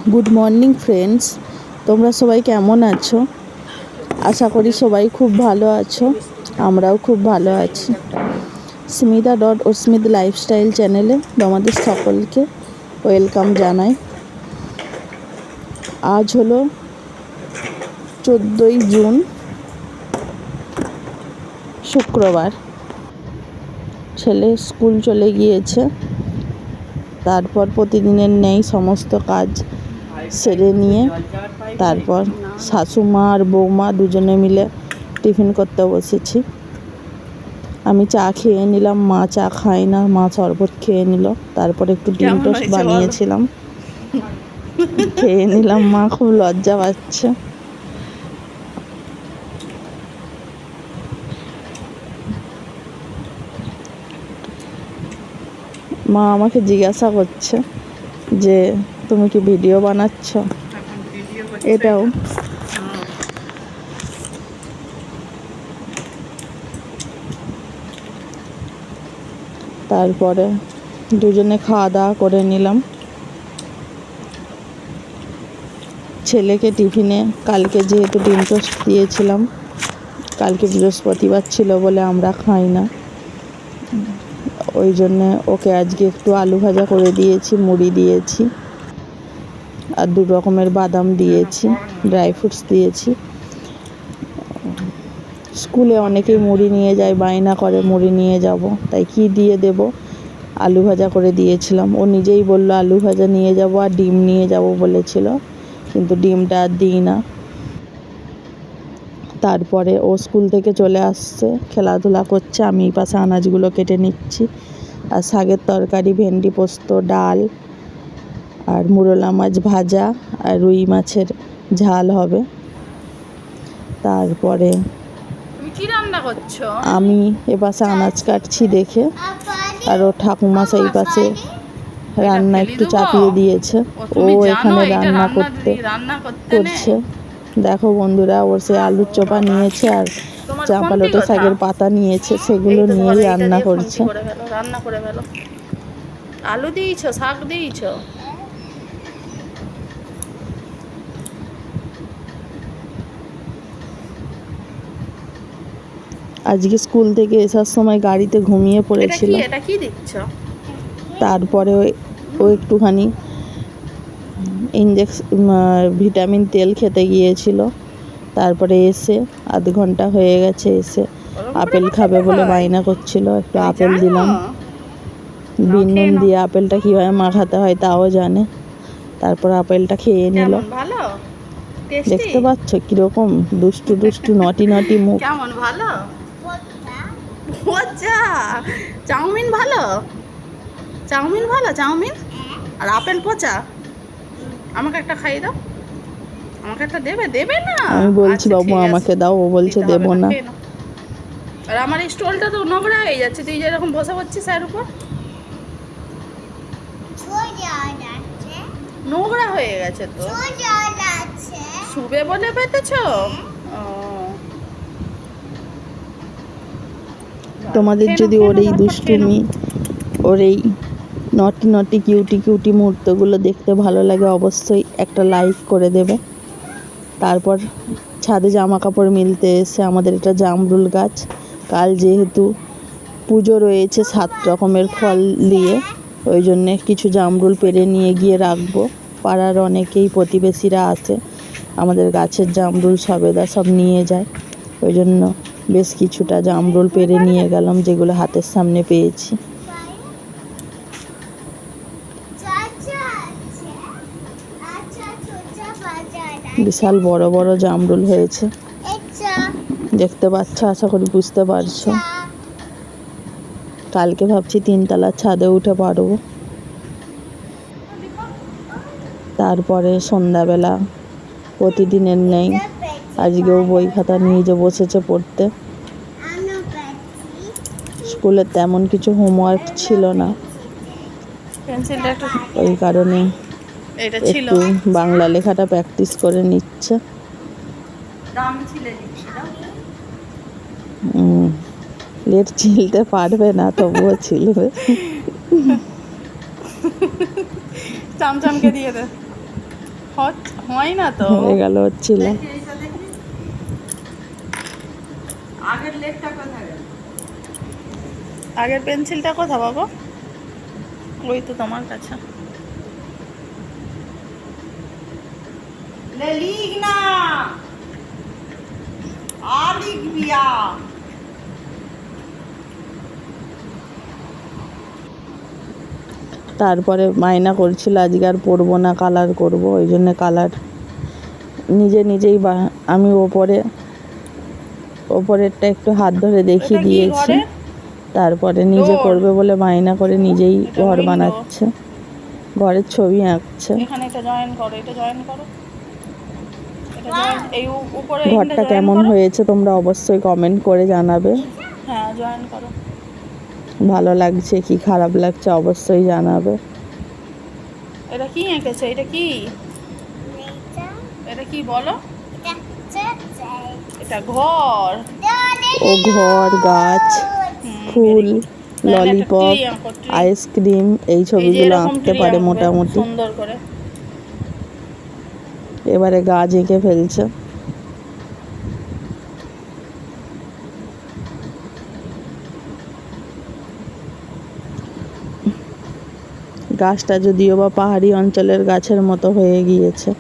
Good morning friends, তোমরা সবাই কেমন আছো? আশা করি সবাই খুব ভালো আছো। আমরাও খুব ভালো আছি। স্মিতা.অস্মিত লাইফস্টাইল চ্যানেলে তোমাদের সকলকে ওয়েলকাম জানাই। আজ হলো 14ই জুন, শুক্রবার। ছেলে স্কুল চলে গিয়েছে। তারপর প্রতিদিনের নেই সমস্ত কাজ সেরে নিয়ে তারপর শাশুমা আর বৌমা দুজনে মিলে টিফিন করতে বসেছি। আমি চা খেয়ে নিলাম, মা চা খায় না, মা শরবত খেয়ে নিল। তারপর একটু ডিম টোস্ট বানিয়েছিলাম, খেয়ে নিলাম। মা খুব লজ্জা পাচ্ছে। মা আমাকে জিজ্ঞাসা করছে যে তুমি কি ভিডিও বানাচ্ছ? এটাও তারপরে দুজনে খাওয়া দাওয়া করে নিলাম। ছেলেকে টিফিনে কালকে যেহেতু ডিম টোস্ট দিয়েছিলাম, কালকে বৃহস্পতিবার ছিল বলে আমরা খাই না, ওই জন্যে ওকে আজকে একটু আলু ভাজা করে দিয়েছি, মুড়ি দিয়েছি আর 2 রকমের বাদাম দিয়েছি, ড্রাই ফ্রুটস দিয়েছি। স্কুলে অনেকেই মুড়ি নিয়ে যায়, বায়না করে মুড়ি নিয়ে যাব, তাই কি দিয়ে দেব, আলু ভাজা করে দিয়েছিলাম। ও নিজেই বলল আলু ভাজা নিয়ে যাব আর ডিম নিয়ে যাব বলেছিল, কিন্তু ডিমটা আর দিই না। তারপরে ও স্কুল থেকে চলে আসছে, খেলাধুলা করছে, আমি এই পাশে আনাজগুলো কেটে নিচ্ছি। আর শাকের তরকারি, ভেন্ডি পোস্ত, ডাল আর মুরলা মাছ ভাজা আর রুই মাছের ঝাল হবে। তারপরে কি রান্না করছো? আমি এপাশে আনাজ কাটছি দেখে, আর ও ঠাকুমা সেই পাশে রান্না একটু চাপিয়ে দিয়েছে। ও এখানে রান্না করছে। দেখো বন্ধুরা, ওর সে আলুর চোপা নিয়েছে আর চাঁপালোটে শাকের পাতা নিয়েছে, সেগুলো নিয়েই রান্না করছে। রান্না করে ফেলো। আলু দিয়েছ, শাক দিয়েছ? আজকে স্কুল থেকে আসার সময় গাড়িতে ঘুমিয়ে পড়েছিল। এটা কি দিচ্ছ? তারপরে ও একটুখানি ভিটামিন তেল খেতে গিয়েছিল। তারপরে এসে আধ ঘন্টা হয়ে গেছে, এসে আপেল খাবে বলে বায়না করছিল, একটু আপেল দিলাম। বিন নুন দিয়ে আপেলটা কীভাবে মাখাতে হয় তাও জানে। তারপর আপেলটা খেয়ে নিল। দেখতে পাচ্ছ কীরকম দুষ্টু দুষ্টু নটি নটি মুখ। কেমন ভালো? চাউমিন ভালো, চাউমিন ভালো, চাউমিন আর আপেল পচা। আমাকে একটা খাইয়ে দাও, আমাকে একটা দেবে? দেবে না? আমি বলছি বাবু আমাকে দাও, ও বলছে দেবো না। আর আমার এই স্টলটা তো নোংরা হয়ে যাচ্ছে, তুই যেরকম বসে পড়ছিস এর উপর, নোংরা হয়ে গেছে তো। শুবে বলে পেতেছ? তোমাদের যদি ওর এই দুষ্টুমি, ওর এই নটি নটি কিউটি কিউটি মুহূর্তগুলো দেখতে ভালো লাগে, অবশ্যই একটা লাইক করে দেবে। তারপর ছাদে জামা কাপড় মিলতে এসে, আমাদের এটা জামরুল গাছ, কাল যেহেতু পুজো রয়েছে 7 রকমের ফল দিয়ে, ওই জন্যে কিছু জামরুল পেড়ে নিয়ে গিয়ে রাখবো। পাড়ার অনেকেই প্রতিবেশীরা আসে, আমাদের গাছের জামরুল সবেদা সব নিয়ে যায়, ওই জন্য বেশ কিছুটা জামরুল পেড়ে নিয়ে গেলাম, যেগুলো হাতের সামনে পেয়েছি। বিশাল বড় বড় জামরুল হয়েছে, দেখতে পাচ্ছ, আশা করি বুঝতে পারছো। কালকে ভাবছি 3 তলার ছাদে উঠে পারবো। তারপরে সন্ধ্যাবেলা প্রতিদিনের নেই, আজকেও বই খাতা নিয়ে যে বসেছে পড়তে। স্কুলে তেমন কিছু হোমওয়ার্ক ছিল না, ওই কারণে একটু বাংলা লেখাটা প্র্যাকটিস করে নিচ্ছে। লেট ছিলতে পারবে না, তবুও ছিলবে। চামচামকে দিয়ে দে। হয় না তো। হয়ে গেল হচ্ছিল। আগের পেন্সিলটা কোথা বাবা? ওই তো তোমার কাছে। লিখ না, আর লিখবি আ। তারপরে মায়না করছিল আজকে আর পরবো না, কালার করব, ওই জন্য কালার নিজেই আমি ওপরেরটা একটু হাত ধরে দেখিয়ে এটা কি দিয়েছি। ঘরের? তারপরে নিজে Door? করবে বলে মায়না করে নিজেই এটা ঘর window? বানাচ্ছে, ঘরের ছবি আঁকছে। এখানে এটা জয়েন করো, এটা জয়েন করো, এটা জয়েন, এই উপরে ঘরটা জয়েন কেমন করো। হয়েছে তোমরা অবশ্যই কমেন্ট করে জানাবে। হ্যাঁ জয়েন করো। ভালো লাগছে কি খারাপ লাগছে অবশ্যই জানাবে। এটা কি এঁকেছে? এটা কি? এটা কি বলো? এটা ঘর। ও ঘর, গাছ, ফুল, ললিপপ, আইসক্রিম এই ছবিগুলো আঁকতে পারে মোটামুটি। সুন্দর করে। এবারে গাছ এঁকে ফেলছে। গাছটা যদিও বা পাহাড়ি অঞ্চলের গাছের মতো হয়ে গিয়েছে।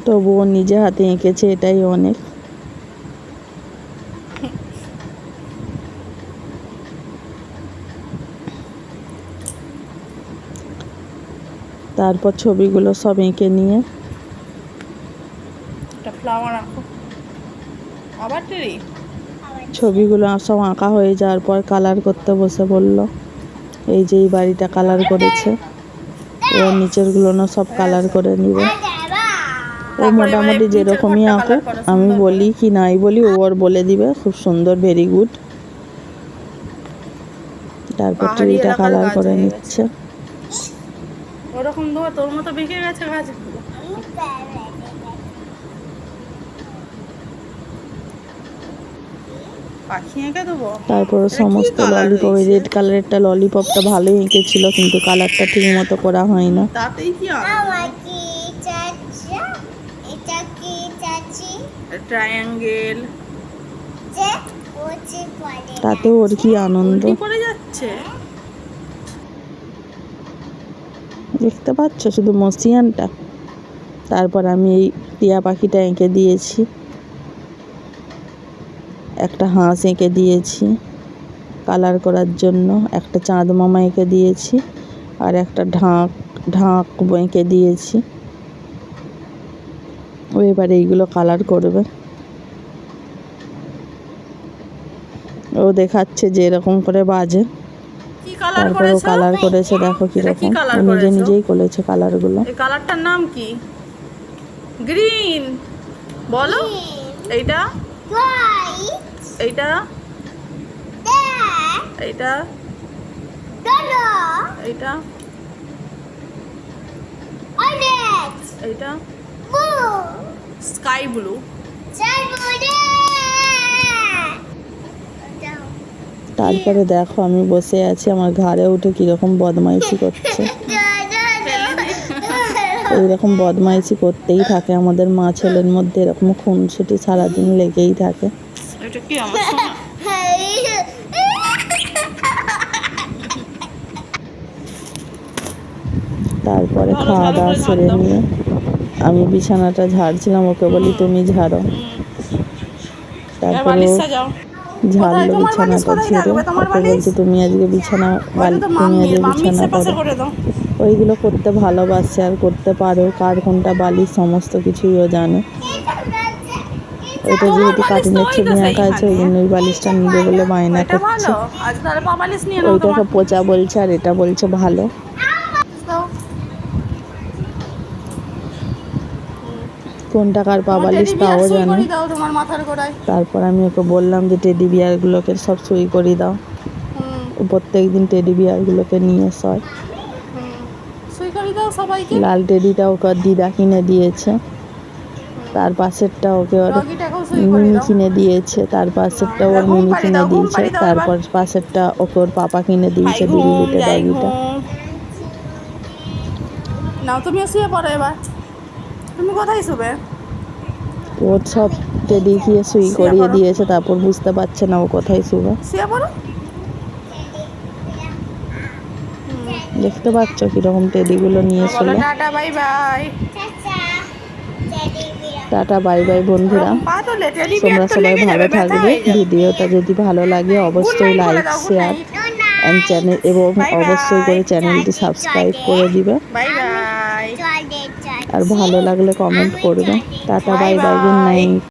তবুও নিজে হাতে এঁকেছে, এটাই অনেক। তারপর ছবিগুলো সব এঁকে নিয়ে একটা ফ্লাওয়ার আঁকো। আবার টেরি? ছবিগুলো সব আঁকা হয়ে যাওয়ার পর কালার করতে বসে পড়ল। এই যে এই বাড়িটা কালার করেছে, এবার নিচেরগুলো না সব কালার করে নিবে। ও মোটামুটি যেরকমই আঁকুক, আমি বলি কি নাই বলি ও ওর বলে দিবে খুব সুন্দর, ভেরি গুড। তারপর ট্রিটা কালার করে নিচ্ছে। ওরকম ধোয়া তোর মতো বেঁকে গেছে গাছগুলো। পাখি এঁকে দেবো। তারপর সমস্ত ললিপপ, রেড কালারেরটা ললিপপটা ভালোই এঁকেছিল, কিন্তু কালারটা ঠিক মতো করা হয় না। তাতেই কি ট্রায়াঙ্গেল, তাতে ওর কি আনন্দ পড়ে যাচ্ছে। দেখতে পাচ্ছ শুধু মসিয়ানটা। তারপর আমি এই টিয়া পাখিটা এঁকে দিয়েছি, একটা হাঁস এঁকে দিয়েছি কালার করার জন্য, একটা চাঁদ মামা এঁকে দিয়েছি, আর একটা ঢাক এঁকে দিয়েছি। ও এবার এইগুলো কালার করবে। ও দেখাচ্ছে যে এরকম করে বাজে। তারপরে ও কালার করেছে, দেখো কিরকম, ও নিজেই করেছে কালারগুলো। এই কালারটার নাম কি? গ্রিন বলো। এইটা, এইটা, এইটা, এইটা, এইটা স্কাই ব্লু। তারপরে দেখো আমি বসে আছি, আমার ঘাড়ে উঠে কিরকম বদমাইশি করছে। এইরকম বদমাইশি করতেই থাকে আমাদের মা ছেলের মধ্যে, এরকম খুনসুটি সারাদিন লেগেই থাকে। এটা কি আমার সোনা? তারপরে খাওয়া দাওয়া সেরে নিয়ে আমি বিছানাটা ঝাড়ছিলাম, ওকে বলি তুমি ঝাড়ো। তারপরে ও ঝাড়লো বিছানাটা ঝেড়ে, ওকে বলছি তুমি আজকে বিছানা করো। ওইগুলো করতে ভালোবাসে আর করতে পারেও, কার কোনটা বালিশ সমস্ত কিছুই ও জানে। ওইটা যেহেতু কার্টুনের ছবি আঁকা আছে ওই জন্য ওই বালিশটা নিবে বলে বায়না করছে। ওইটাকে পচা বলছে আর এটা বলছে ভালো। কোনটা কার পা বালিশ তাও জানে। তারপর আমি ওকে বললাম যে টেডি বিয়ারগুলোকে সব সুই করে দাও। প্রত্যেক দিন টেডি বিয়ারগুলোকে নিয়ে শয়। লাল টেডিটা ওকে দিদা কিনে দিয়েছে। তার পাশেরটা ওকে ওর ডগিটাকেও শুই করে মিমি দাও। কিনে দিয়েছে, তার পাশেরটা ওর ঘুম মিমি পাড়িয়ে কিনে দাও, ঘুম দিয়েছে, পাড়িয়ে দাও তারপর পাশেরটা ওকে ওর পাপা কিনে হাই দিয়েছে ঘুম, দিল্লিতে যাই ডগিটা। ঘুম। নাও তুমিও শুয়ে পড়ো এবার। তুমি কোথায় শুবে? ওর সব টেডি গিয়ে সুই শুয়ে করিয়ে পড়ো, দিয়েছে, তারপর বুঝতে পারছে না ও কোথায় শুবে। শুয়ে পড়ো। দেখতে পাচ্ছ কিরকম টেডিগুলো নিয়ে বলো শুলো। Tata bye bye. Tata bye bye বন্ধুরা, ওরকম পা তোলে, টেডি বিয়ার তোমরা তো সবাই লেগে ভালো যাবে, ব্যথা থাকবে। হয়ে যাবে। ভিডিওটা যদি ভালো লাগে গুড অবশ্যই নাইট বলে লাইক দাও, good share night. And channel এবং বাই অবশ্যই বাই। করে চ্যানেলটি সাবস্ক্রাইব করে দিবে। Bye bye. আর ভালো লাগলে কমেন্ট করবে। Tata bye bye bye, good bye. Night.